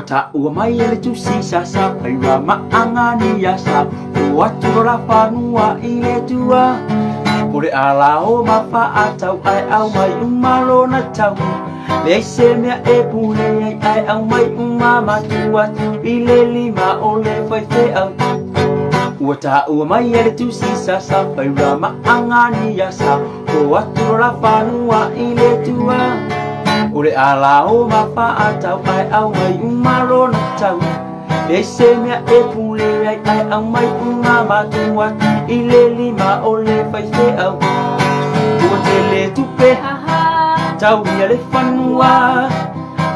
Wata ua mai ele tu si sasa pai wa maangani yasa watu la fanua ile tua Ore ala o mafa atau ai au mai umalo na tau Le se mea e pule ai au mai umama tua Ile lima o le fai fe au Wata ua mai ele tu si sasa pai wa maangani yasa watu la fanua ile tua Ore ala o mafa atau ai au mai umaro na tau Le se mea e pule ai au mai umama tua Ile lima o le fai fe au Ua te le tupe Tau ria le whanua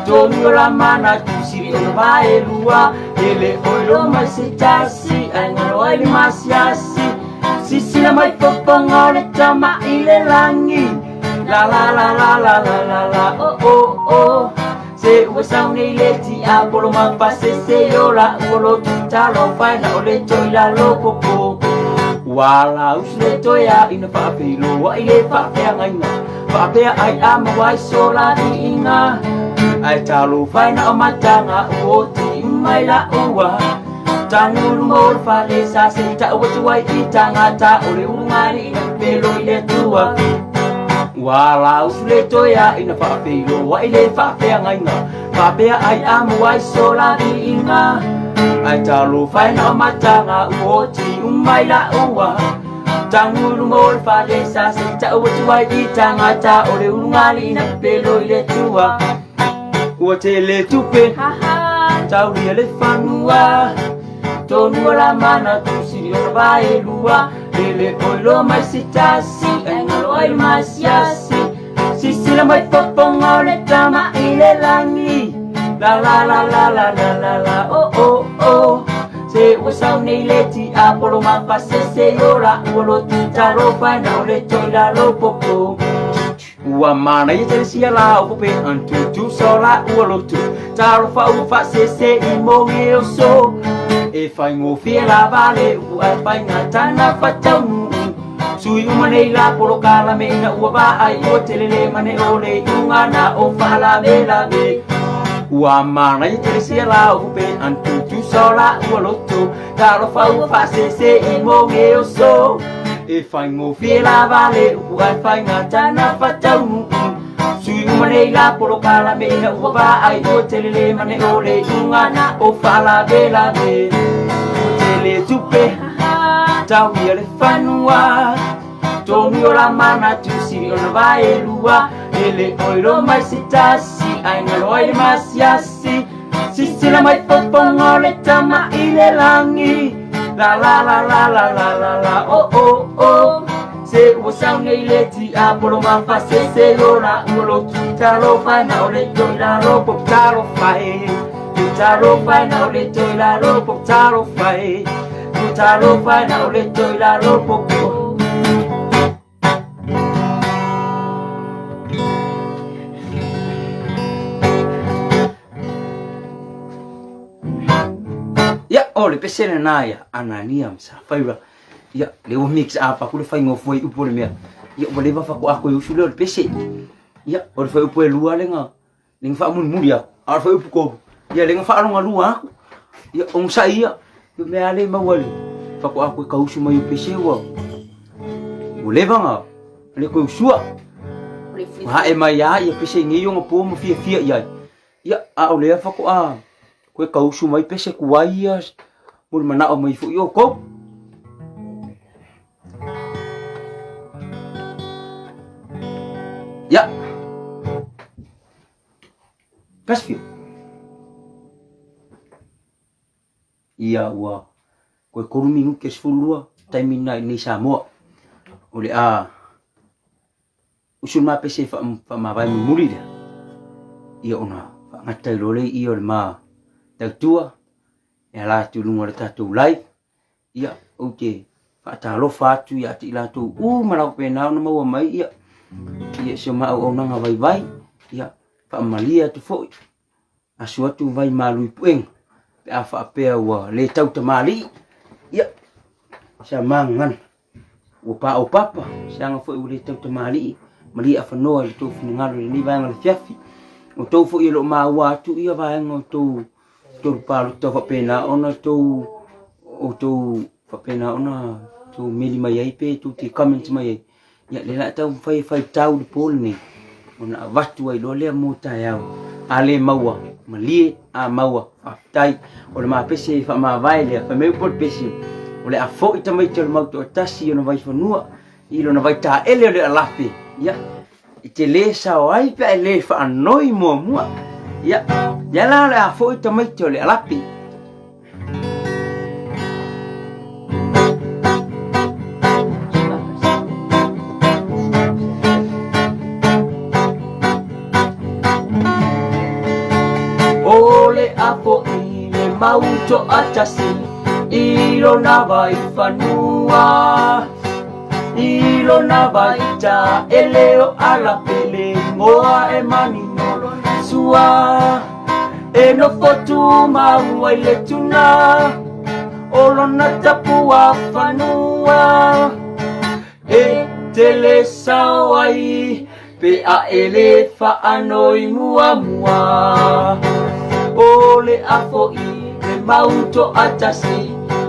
Tōni o la mana tu siri o na vae lua Ele oilo mai se tasi ai ngaro ai le masiasi Sisila mai poponga o le tama i le langi La la la la la la la la oh oh oh Se ua sauni le ti a polo mapase se yola Olo tutalo whaina o le toi la lopopo Wala usle toia ina whaapelo wa i le whaapea ngainga Whaapea ai ama wai sola di inga Ai talo whaina o matanga o ti umai la ua Tangulu mor whale sa se ta ua tuai i tangata O le ungari ina pelo i le tua Wala usle toia ina whaapelo wa i le whaapea ngainga Whaapea ai ama wai sola di inga Ai talo whaina o matanga o ti umai la ua Tangulu mor whale sa se ta ua tuai i tangata O le ungari ina pelo i le tua Ua te le tupe Tau ria le whanua Tōnua la mana tu siri o na vae lua Ele oilo mai si tasi Ai ngalo ai masiasi Sisila mai poponga o le tama i le langi La la la la la la la la oh oh oh Se ua sau nei le ti a polo mapase se yola Ua lo tutaro whaina o le toi la lopopo Ua mana i te sia la o pope Antu tu sola ua lotu Taro whau whase se i monge o so E whai ngofia la vale ua whai ngā tana whatau Sui umanei la polo kala me ina ua ba ai o telele mane o le iunga na o whala me la me Ua mana i te sia la o pope Antu tu sola ua lotu Taro whau whase se i monge o so E whai ngofia la vale ua whai ngā tana whatau Sui umanei la polo kala me ina ua ba ai o telele mane o le iunga na o whala me la me Tele tupe Tau ia le whanua Tōni o la mana tu siri o na vae lua Ele oiro mai si tasi Ai ngalo ai le masiasi Sisila mai poponga o le tama i le langi La la la la la la la la oh oh oh Se ua sau nei le ti a polo mawhase se yola Uolo tutaro whaina o le toi la ropo taro whae Tutaro whaina o le toi la ropo taro whae Tutaro whaina o le toi la ropo Ya, ole pesena na ya Anania msa whaira Ya, leo mix apa kule whai ngofoi upo le mea Ya, wale wafa ko ako yusu leo le pese Ya, ole whai upo e lua lenga Lenga wha mun muri ako Ara whai upo kobu Ya, lenga wha aronga lua ako Ya, ong sa iya Ya, mea le mawale Wha ko ako e kausu mai upese wa Ule vanga Le ko usua Ha e mai ya, ya pese ngeyo nga po mafia fia ya Ya, a ole wha ko a Koe kausu mai pese kuwai ya Mul mana o mai fu yo ko Ya Kasfio Ia ua Koe korumingu kesfulua Taimina ini Samoa Ole a Usul ma pese fa mawai mumuri dia Ia ona Fa ngatai lole ia ole ma Tautua Ya la tulunga le tatou live Ia o te Whaatalo whatu ia ti la tu Marau penau na maua mai ia Ia se mau o nanga vai vai Ia whaamalia tu foi Asu atu vai malui pueng Pe a whaapea ua le tau tamali Ia Sa mangan Upa o papa Sanga foi ua le tau tamali Mali a whanoa le tau whanangaro le ni vai ngale fiafi O tau foi ilo maa ua atu ia vai ngo tau tu palu tu pena ona tu o tu pena ona tu mili mai ai pe tu ti comment mai ya le la tau fai tau di pol ni ona watu ai lo le muta yau ale maua malie a maua tai o le ma pese fa ma vai le fa me pot pese o le a fo ita mai te mau to tasi ona vai fanua i lo na vai ta ele le alafi ya te le sa ai pe le fa noi mo mo ya ya la fo ita mai te le alafi apo i le mauto atasi ilo na vai fanua ilo na vai ta eleo ala pele moa e mani nolo sua e no fotu mau ai le tuna olo na tapua fanua e tele sawai pe a ele fa anoi mua mua ole afo i le mauto atasi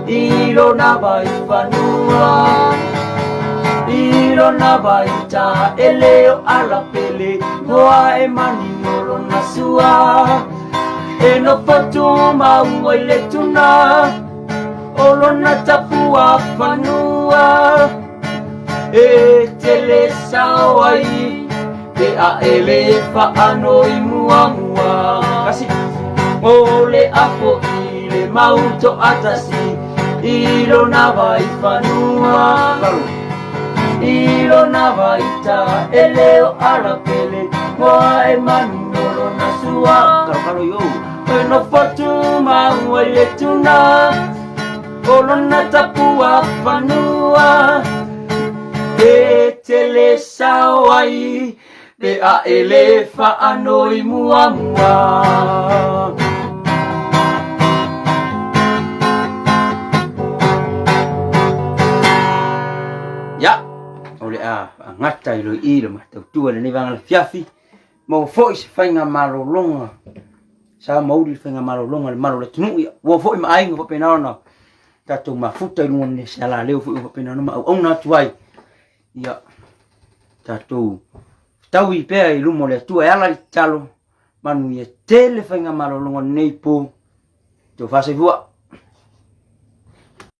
ilo na vai fanua ilo na vai ta eleo ala pele moa e mani nolo na sua e no fotu mau ai le tuna olo na tapua fanua e tele sawai pe a ele fa anoi mua mua kasi ole apo i le mauto atasi ilo na vai fanua ilo na vai ta eleo ala pele moa e manolo na sua karo yo e no fotu mau ele tuna olo na tapua fanua e tele sawai pe a ele fa anoi mua mua ya ole a ngata i lo i lo matau tua le vanga la fiafi mo foi se fainga malolonga sa mauri fainga malolonga le malo le tunu wo foi mai ngo pe na tatu mafuta i ngone sala leo foi pe na ma ona tuai ya tatu tau i pe i lumo le tua ala i talo manu ye tele fainga malolonga nei po to fase vua